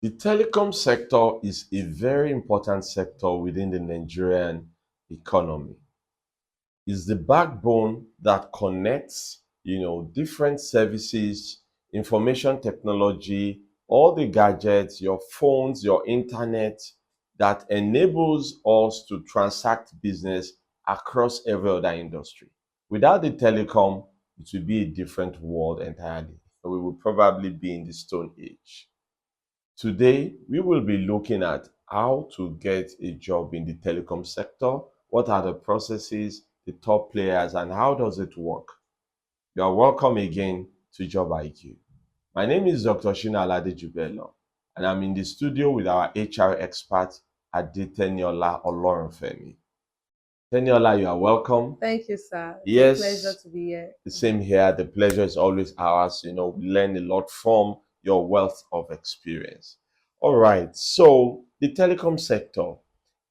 The telecom sector is a very important sector within the Nigerian economy. It's the backbone that connects, different services, information technology, all the gadgets, your phones, your internet, that enables us to transact business across every other industry. Without the telecom, it would be a different world entirely. We would probably be in the Stone Age. Today, we will be looking at how to get a job in the telecom sector, what are the processes, the top players, and how does it work. You are welcome again to Job IQ. My name is Dr. Shina Alade, and I'm in the studio with our HR expert, Adeteniola Olorunfemi. Teniola, you are welcome. Thank you, sir. It's a pleasure Yes, to be here. the same here. The pleasure is always ours. We learn a lot from your wealth of experience. All right. So the telecom sector,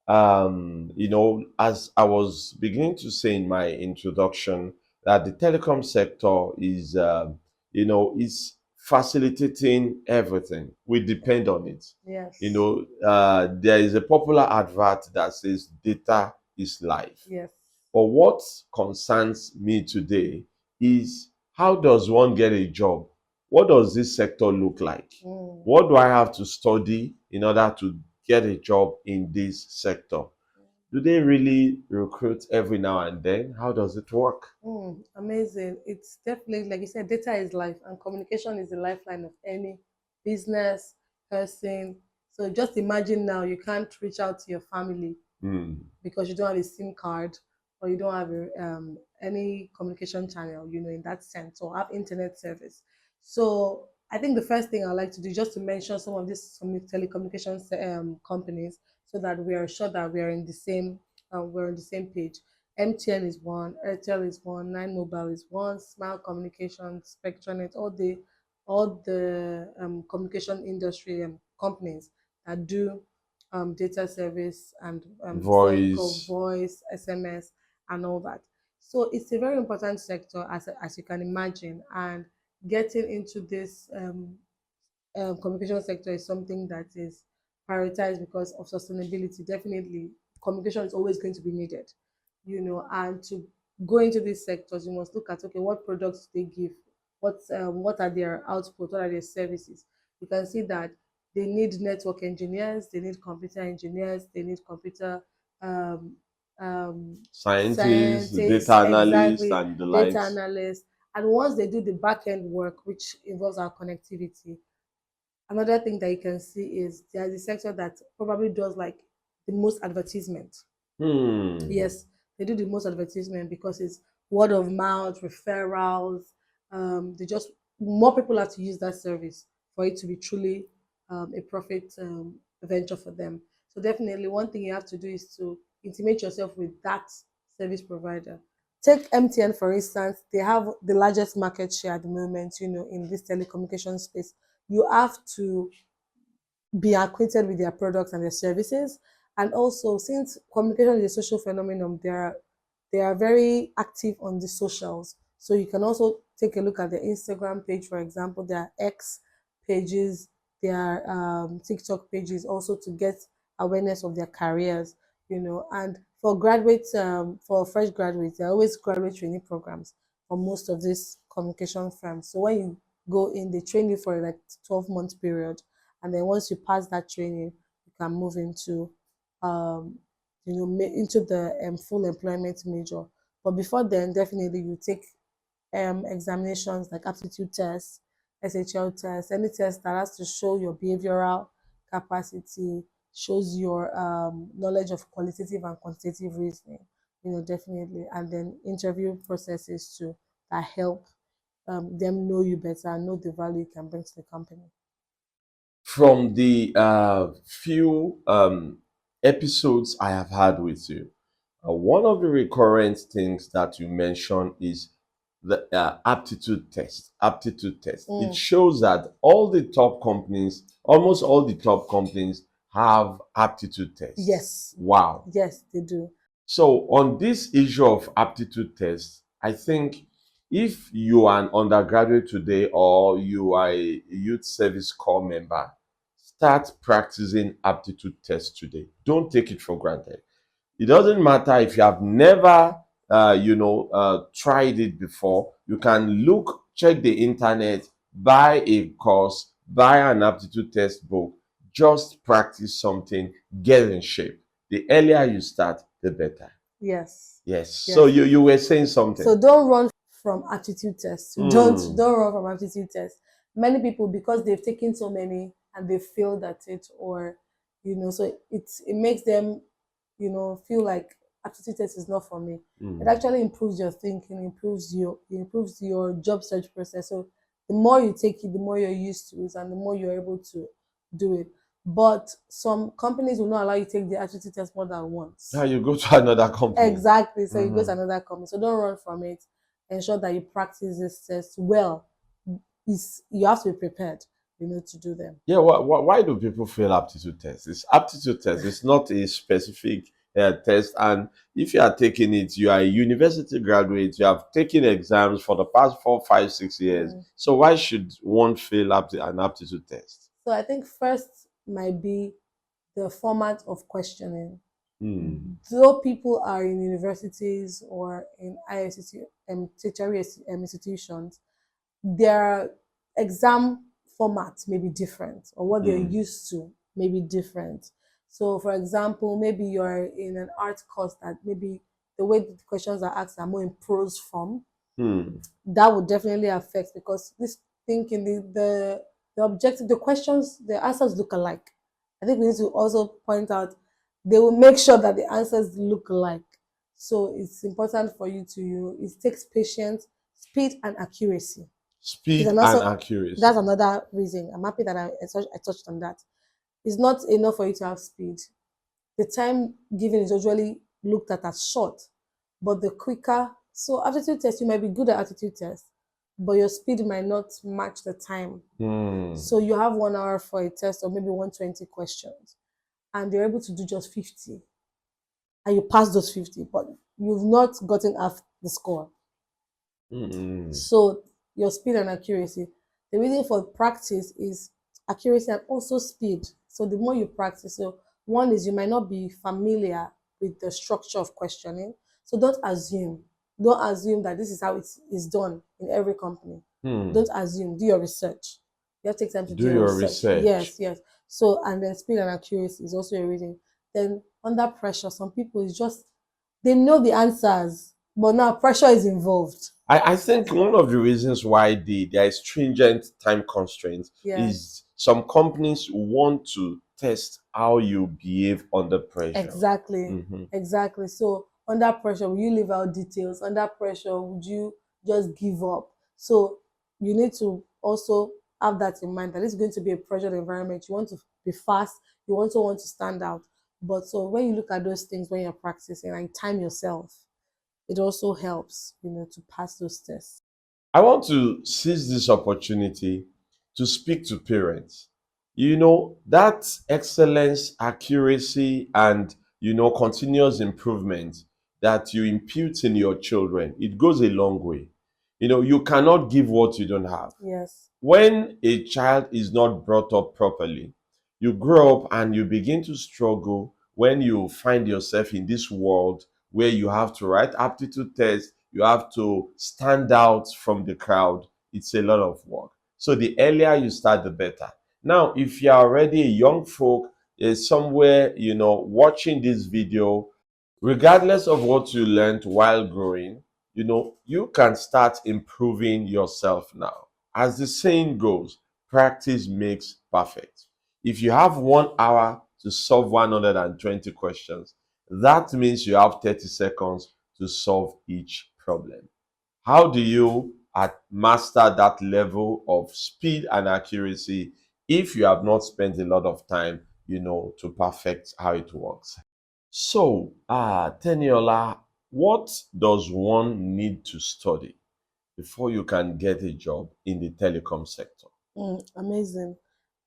as I was beginning to say in my introduction, that the telecom sector is facilitating everything. We depend on it. Yes, There is a popular advert that says data is life. yes. But what concerns me today is, how does one get a job? What does this sector look like? Mm. What do I have to study in order to get a job in this sector? Do they really recruit every now and then? How does it work? Amazing. It's definitely, like you said, data is life, and communication is the lifeline of any business person. So just imagine now you can't reach out to your family Hmm. because you don't have a SIM card or you don't have any communication channel, in that sense, or have internet service. So I think the first thing I'd like to do is just to mention some of these telecommunications companies so that we are sure that we're on the same page. MTN is one, Airtel is one, Nine Mobile is one, Smile Communications, Spectranet, all the communication industry companies that do data service and phone call, Voice. voice, SMS, and all that. So it's a very important sector, as you can imagine, and getting into this communication sector is something that is prioritized because of sustainability. Definitely, communication is always going to be needed, and to go into these sectors, you must look at, okay, what products they give, what are their output, what are their services. You can see that they need network engineers, they need computer engineers, they need computer um, Scientists, scientists, data analysts, exactly, and the data likes. analysts. And once they do the back end work, which involves our connectivity, another thing that you can see is there's a sector that probably does like the most advertisement. Hmm. Yes, they do the most advertisement because it's word of mouth, referrals. They just more people have to use that service for it to be truly a profit venture for them. So definitely, one thing you have to do is to intimate yourself with that service provider. Take MTN for instance; they have the largest market share at the moment. In this telecommunication space, you have to be acquainted with their products and their services. And also, since communication is a social phenomenon, they are very active on the socials. So you can also take a look at their Instagram page, for example, their X pages, their TikTok pages, also to get awareness of their careers. And for graduates, for fresh graduates, there are always graduate training programs for most of these communication firms. So when you go in, they train you for like 12-month period, and then once you pass that training, you can move into um into the full employment major. But before then, definitely you take examinations like aptitude tests, SHL tests, any test that has to show your behavioral capacity, shows your knowledge of qualitative and quantitative reasoning, definitely. And then interview processes too that help them know you better and know the value you can bring to the company. From the few episodes I have had with you, one of the recurrent things that you mentioned is the aptitude test. Aptitude test. It Mm. shows that all the top companies, almost all the top companies, have aptitude tests. Yes, Wow. yes, they do. So on this issue of aptitude tests, I think if you are an undergraduate today or you are a youth service corps member, start practicing aptitude tests today. Don't take it for granted. It doesn't matter if you have never, tried it before. You can look, check the internet, buy a course, buy an aptitude test book, just practice something, get in shape. The earlier you start, the better. Yes. Yes. So Yes. you were saying something. So don't run from aptitude tests. Don't Mm. run from aptitude tests. Many people, because they've taken so many and they failed at it, or so it makes them feel like aptitude test is not for me. It actually improves your thinking, improves your job search process. So the more you take it, the more you're used to it, and the more you're able to do it. But some companies will not allow you to take the aptitude test more than once. Now you go to another company. Exactly. So you go to another company. So don't run from it. Ensure that you practice this test well. You have to be prepared, to do them. Yeah, why do people fail aptitude tests? It's aptitude test. It's not a specific test. And if you are taking it, you are a university graduate. You have taken exams for the past 4, 5, 6 years. So why should one fail an aptitude test? So I think first might be the format of questioning. Though people are in universities or in tertiary institutions, their exam format may be different, or what they're used to may be different. So, for example, maybe you're in an art course that maybe the way the questions are asked are more in prose form. That would definitely affect, because this thinking, the objective, the questions, the answers look alike. I think we need to also point out they will make sure that the answers look alike. So it's important for you to it takes patience, speed, and accuracy. Speed and accuracy. That's another reason. I'm happy that I touched on that. It's not enough for you to have speed. The time given is usually looked at as short, but the quicker. So aptitude test, you might be good at aptitude test, but your speed might not match the time. So you have 1 hour for a test, or maybe 120 questions, and you're able to do just 50, and you pass those 50, but you've not gotten half the score. So your speed and accuracy. The reason for practice is accuracy and also speed. So the more you practice, so one is you might not be familiar with the structure of questioning. So don't assume. Don't assume that this is how it is done in every company. Don't assume. Do your research. You have to take time to do your research. Yes. So, and then speed and accuracy is also a reason. Then under pressure, some people is just they know the answers, but now pressure is involved. I think one of the reasons why there is stringent time constraints is some companies want to test how you behave under pressure. Exactly. So under pressure, will you leave out details? Under pressure, would you just give up? So you need to also have that in mind, that it's going to be a pressured environment. You want to be fast. You also want to stand out. But so when you look at those things when you're practicing and time yourself, it also helps, to pass those tests. I want to seize this opportunity to speak to parents. That excellence, accuracy, and continuous improvement that you impute in your children, it goes a long way. You cannot give what you don't have. Yes. When a child is not brought up properly, you grow up and you begin to struggle when you find yourself in this world where you have to write aptitude tests, you have to stand out from the crowd. It's a lot of work. So the earlier you start, the better. Now, if you're already a young folk, somewhere, watching this video, regardless of what you learned while growing, you can start improving yourself now. As the saying goes, practice makes perfect. If you have 1 hour to solve 120 questions, that means you have 30 seconds to solve each problem. How do you master that level of speed and accuracy if you have not spent a lot of time, to perfect how it works? So, Teniola, what does one need to study before you can get a job in the telecom sector? Amazing.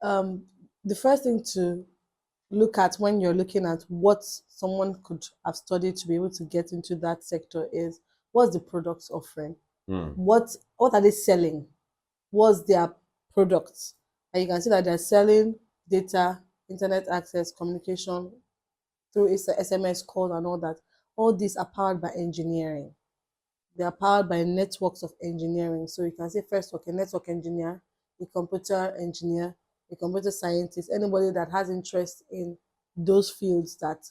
The first thing to look at when you're looking at what someone could have studied to be able to get into that sector is, what's the products offering? What are they selling? What's their products? And you can see that they're selling data, internet access, communication through SMS calls and all that. All these are powered by engineering. They are powered by networks of engineering. So you can say first, okay, network engineer, a computer engineer, a computer scientist, anybody that has interest in those fields that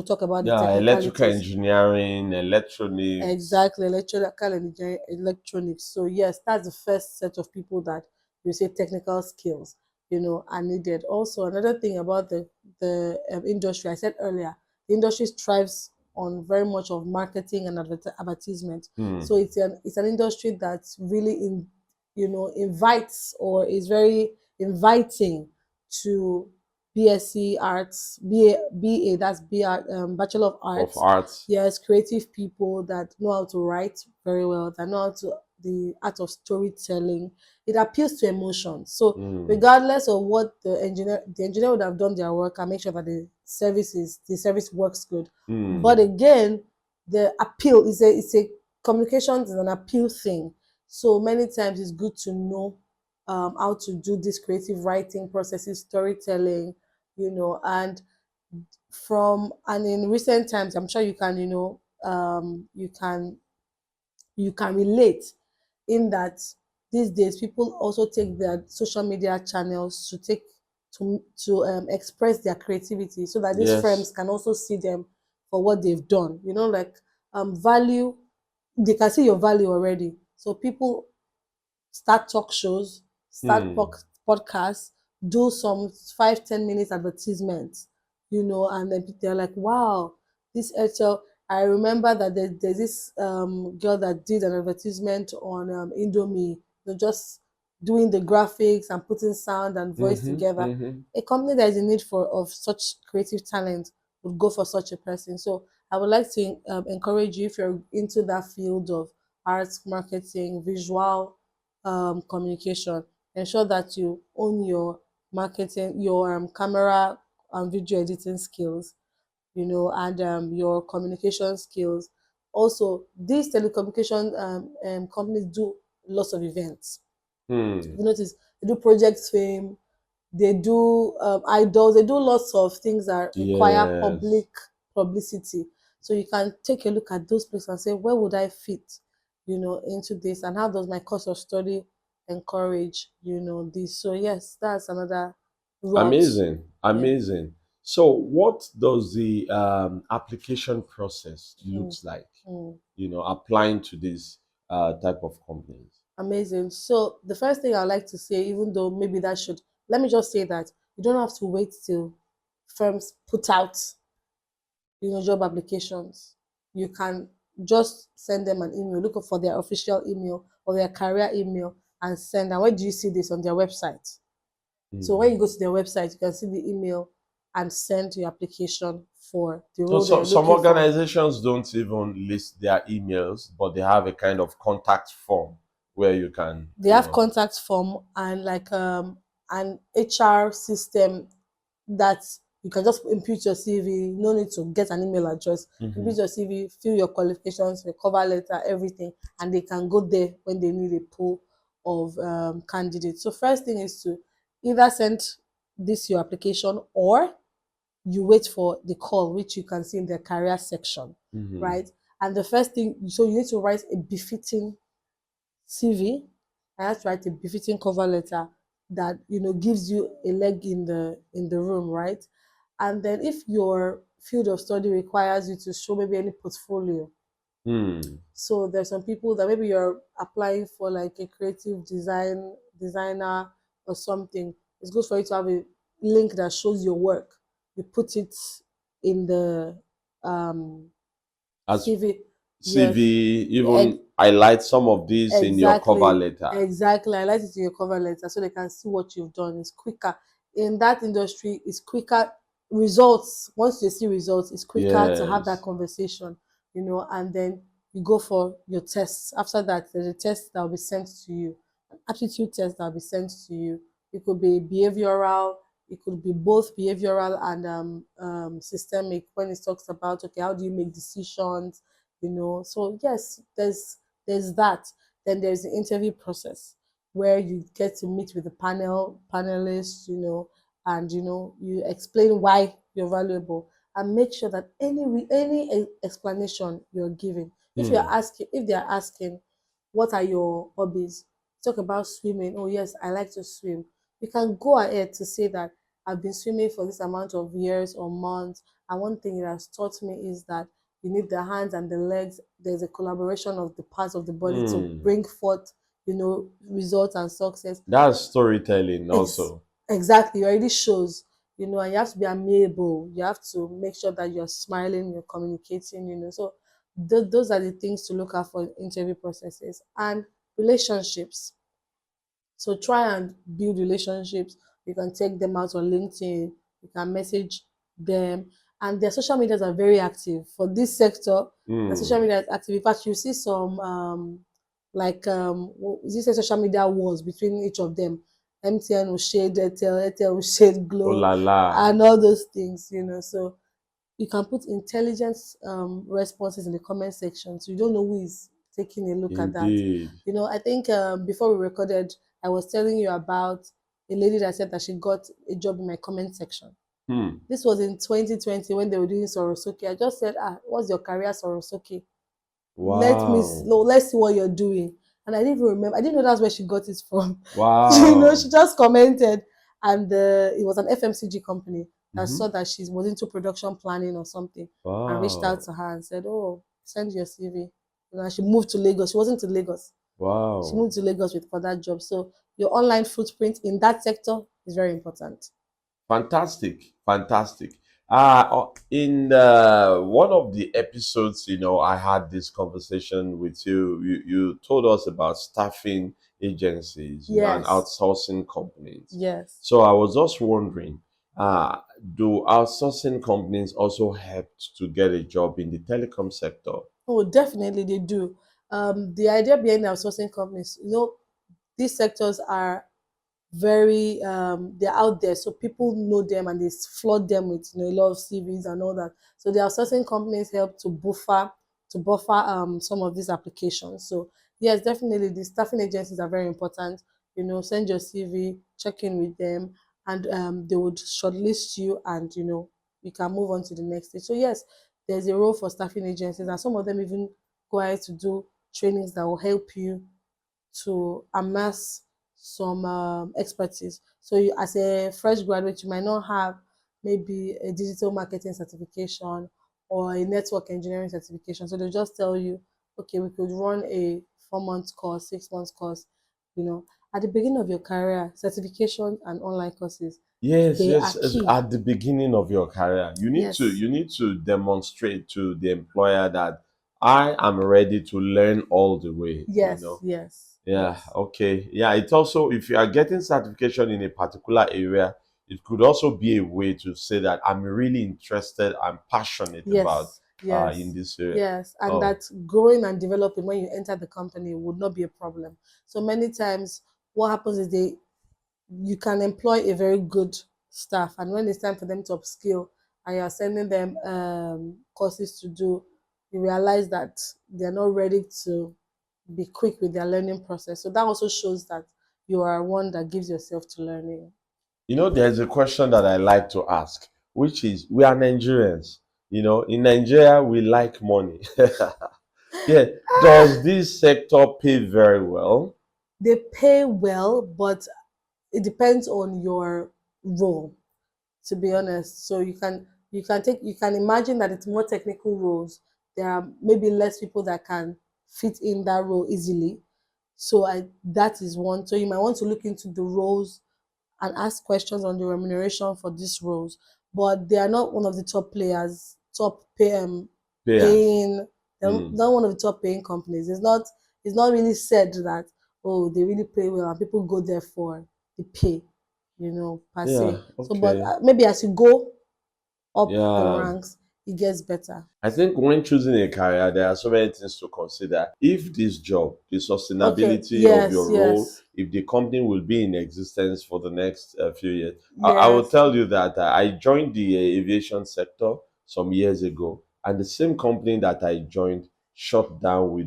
talk about the Yeah, electrical technicalities. engineering, electronics. Exactly, electrical engineering, electronics. So yes, that's the first set of people that you say technical skills, are needed. Also, another thing about the industry, I said earlier, the industry thrives on very much of marketing and advertisement. Hmm. So it's an industry that really invites or is very inviting to BSc arts, BA, that's Bachelor of Of Arts. arts. Yes, creative people that know how to write very well, that know how to the art of storytelling. It appeals to emotions. So Hmm. regardless of what the engineer would have done their work and make sure that the service works good. But Hmm. again, the appeal is a communications is an appeal thing. So many times it's good to know how to do this creative writing processes, storytelling, and in recent times, I'm sure you can, you can relate in that these days people also take their social media channels to express their creativity so that these Yes. firms can also see them for what they've done. Like value, they can see your value already. So people start talk shows, start Hmm. podcasts, do some 5-10 minutes advertisements, and then they're like, wow, this Airtel. I remember that there's this girl that did an advertisement on Indomie, just doing the graphics and putting sound and voice Mm-hmm. together. Mm-hmm. A company that is in need of such creative talent would go for such a person. So I would like to encourage you, if you're into that field of arts, marketing, visual communication, ensure that you own your marketing, your camera and video editing skills, and your communication skills. Also, these telecommunication companies do lots of events. Hmm. If you notice, they do project fame, they do idols, they do lots of things that require Yes. public publicity. So you can take a look at those places and say, where would I fit, into this, and how does my course of study encourage, this. So yes, that's another route. Amazing. Yeah. Amazing. So, what does the application process Mm, looks like? mm. Applying to this type of companies. Amazing. So the first thing I'd like to say, even though maybe that should, let me just say that you don't have to wait till firms put out job applications. You can just send them an email, look for their official email or their career email and send. And where do you see this? On their website. So when you go Hmm. to their website, you can see the email and send your application for the So, role they're some looking for. organizations don't even list their emails, but they have a kind of contact form where you can, They have contact form and like an HR system that you can just input your CV. No need to get an email address. Mhm. Input your CV, fill your qualifications, your cover letter, everything, and they can go there when they need a pool of candidates. So first thing is to either send this your application, or you wait for the call, which you can see in the career section, Mhm. right? And the first thing, so you need to write a befitting CV. I have to write a befitting cover letter that gives you a leg in the room, right? And then if your field of study requires you to show maybe any portfolio, Hmm. so there's some people that maybe you're applying for like a creative designer or something. It's good for you to have a link that shows your work. You put it in the um, As CV. CV, Yes, even highlight some of these in your cover exactly, letter. exactly. I like it in your cover letter so they can see what you've done. It's quicker in that industry. It's quicker results. Once they see results, it's quicker to have that Yes. conversation, and then you go for your tests. After that, there's a test that will be sent to you, an aptitude test that will be sent to you. It could be behavioral. It could be both behavioral and systemic. When it talks about, okay, how do you make decisions? So yes, there's that. Then there's the interview process where you get to meet with the panelists, and you explain why you're valuable, and make sure that any explanation you're giving, Hmm. if they're asking what are your hobbies, talk about swimming. Oh yes, I like to swim. You can go ahead to say that I've been swimming for this amount of years or months, and one thing it has taught me is that you need the hands and the legs. There's a collaboration of the parts of the body to Hmm. bring forth results and success. That's storytelling Ex- also. exactly, it already shows. And you have to be amiable. You have to make sure that you're smiling, you're communicating. So those are the things to look out for in interview processes. And relationships, so try and build relationships. You can take them out on LinkedIn, you can message them, and their social medias are very active for this sector. The social Hmm. media is active. In fact, you see some this social media wars between each of them. MTN will shade Airtel will shade Oh Glo, la la. and all those things. So you can put intelligent responses in the comment section, so you don't know who is taking a look at that. Indeed. I think before we recorded, I was telling you about a lady that said that she got a job in my comment section. Hmm. This was in 2020 when they were doing Sorosoki. I just said, what's your career, Sorosoki? Wow. Let's see what you're doing. And I didn't even remember. I didn't know that's where she got it from. She Wow. just commented, and it was an FMCG company that Hmm. saw that she was into production planning or something, and reached out Wow. to her and said, "Oh, send your CV." She moved to Lagos. She wasn't in Lagos. She Wow. moved to Lagos for that job. So your online footprint in that sector is very important. Fantastic, fantastic. In one of the episodes, I had this conversation with you. You told us about staffing agencies, and Yes, outsourcing companies. yes. So I was just wondering, uh, do outsourcing companies also help to get a job in the telecom sector? Oh, definitely they do. The idea behind outsourcing companies, these sectors are very they're out there, so people know them and they flood them with a lot of CVs and all that. So the outsourcing companies help to buffer some of these applications. So yes, definitely the staffing agencies are very important. Send your CV, check in with them, and they would shortlist you, and you can move on to the next stage. So yes, there's a role for staffing agencies, and some of them even go ahead to do trainings that will help you to amass some expertise. So you, as a fresh graduate, you might not have maybe a digital marketing certification or a network engineering certification. So they'll just tell you, okay, we could run a 4 month course, 6 months course. At the beginning of your career, certification and online courses, Yes, they yes, are key. at the beginning of your career, you need to Yes, you need to demonstrate to the employer that I am ready to learn all the way. yes, yes, Yeah, yes, okay. Yeah, it's also, if you are getting certification in a particular area, it could also be a way to say that I'm really interested, I'm passionate about yes, in yes, this area. yes. And Oh, that growing and developing when you enter the company would not be a problem. So many times, what happens is you can employ a very good staff, and when it's time for them to upskill and you're sending them courses to do, you realize that they're not ready to be quick with their learning process. So that also shows that you are one that gives yourself to learning. there's a question that I like to ask, which is, we are Nigerians. In Nigeria, we like money. Yeah. Does this sector pay very well? They pay well, but it depends on your role, to be honest. So you can imagine that it's more technical roles. There are maybe less people that can fit in that role easily. So that is one. So you might want to look into the roles and ask questions on the remuneration for these roles. But they are not one of the top players, Payers. paying. They're Hmm. not one of the top paying companies. It's not really said that, oh, they really pay well and people go there for the pay, per Yeah, se. So, but okay. maybe as you go up the Yeah. ranks, it gets better. I think when choosing a career, there are so many things to consider. If this job, the Okay. sustainability of Yes. your role, Yes. if the company will be in existence for the next few years. I will Yes. tell you that I joined the aviation sector some years ago, and the same company that I joined shut down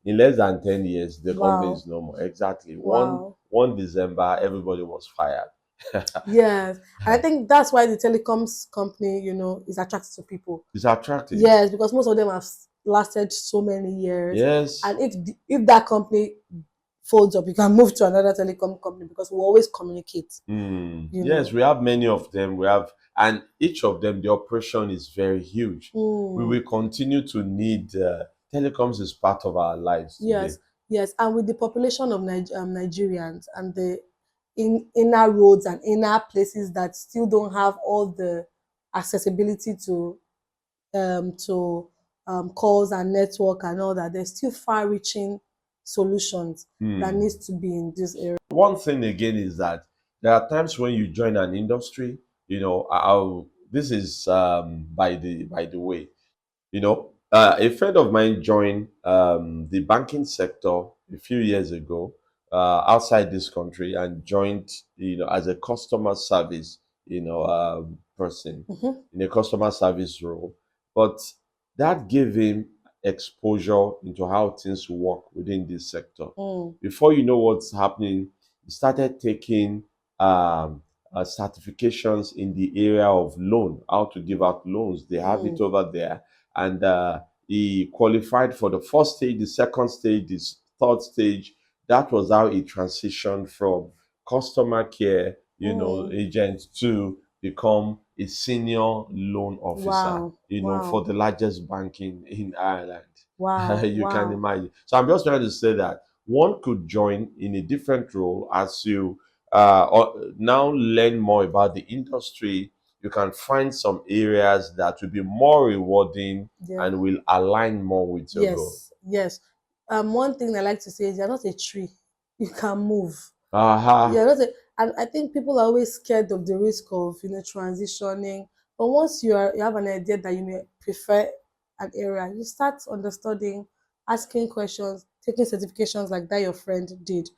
in less than 10 years. The company Wow. is no more. Exactly. One Wow. one December, everybody was fired. Yes, and I think that's why the telecoms company, is attracted to people. It's attractive. Yes, because most of them have lasted so many years, Yes. and if that company folds up, you can move to another telecom company because we always communicate. You Yes, know. we have many of them. We have, and each of them, the operation is very huge. We Mm, will continue to need telecoms is part of our lives today. yes, yes, and with the population of Nigerians and the inner roads and inner places that still don't have all the accessibility to calls and network and all that, there's still far-reaching solutions that Hmm. needs to be in this area. One thing again is that there are times when you join an industry, this is by the way, a friend of mine joined the banking sector a few years ago outside this country and joined, as a customer service, person Mhm. in a customer service role. But that gave him exposure into how things work within this sector. Mm, Before you know what's happening, he started taking certifications in the area of loan, how to give out loans. They have it mm, over there, and he qualified for the first stage, the second stage, the third stage. That was how he transitioned from customer care, mm. agent to become a senior loan officer, Wow, for wow, the largest bank in Ireland. wow, You can wow. imagine. So I'm just trying to say that one could join in a different role as you now learn more about the industry. You can find some areas that will be more rewarding Yeah. and will align more with your goal. Yes, yes. One thing I like to say is you're not a tree. You can move. Aha. You're not a, and I think people are always scared of the risk of transitioning. But once you have an idea that you may prefer an area, you start understanding, asking questions, taking certifications like that your friend did.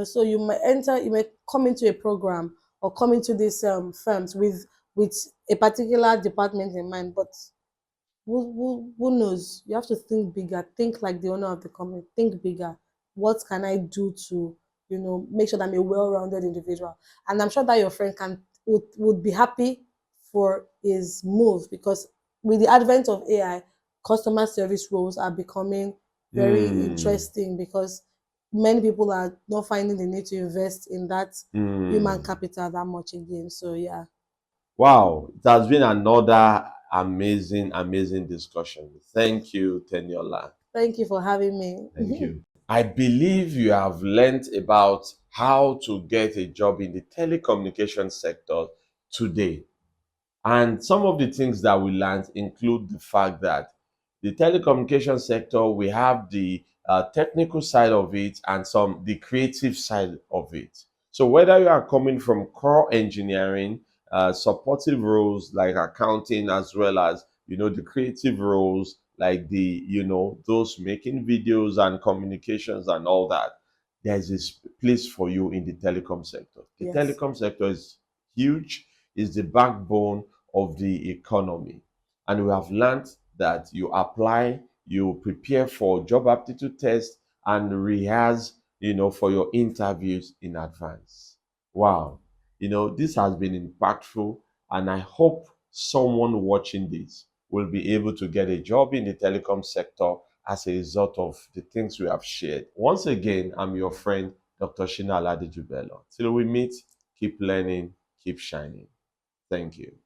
So you might come into a program or come into these firms with a particular department in mind, but who knows? You have to think bigger. Think like the owner of the company. Think bigger. What can I do to, make sure that I'm a well-rounded individual? And I'm sure that your friend would be happy for his move because with the advent of AI, customer service roles are becoming very Hmm. interesting because many people are not finding the need to invest in that human Hmm. capital that much again. So yeah, Wow, it has been another amazing, amazing discussion. Thank you, Teniola. thank you for having Thank me. you. I believe you have learned about how to get a job in the telecommunication sector today. And some of the things that we learned include the fact that the telecommunication sector, we have the technical side of it and the creative side of it. So whether you are coming from core engineering, supportive roles like accounting, as well as the creative roles like those making videos and communications and all that, there's a place for you in the telecom sector. The Yes. telecom sector is huge, is the backbone of the economy. And we have learned that you apply, you prepare for job aptitude test and rehearse, for your interviews in advance. Wow. This has been impactful, and I hope someone watching this will be able to get a job in the telecom sector as a result of the things we have shared. Once again, I'm your friend, Dr. Shina Aladijubelo. Till we meet, keep learning, keep shining. Thank you.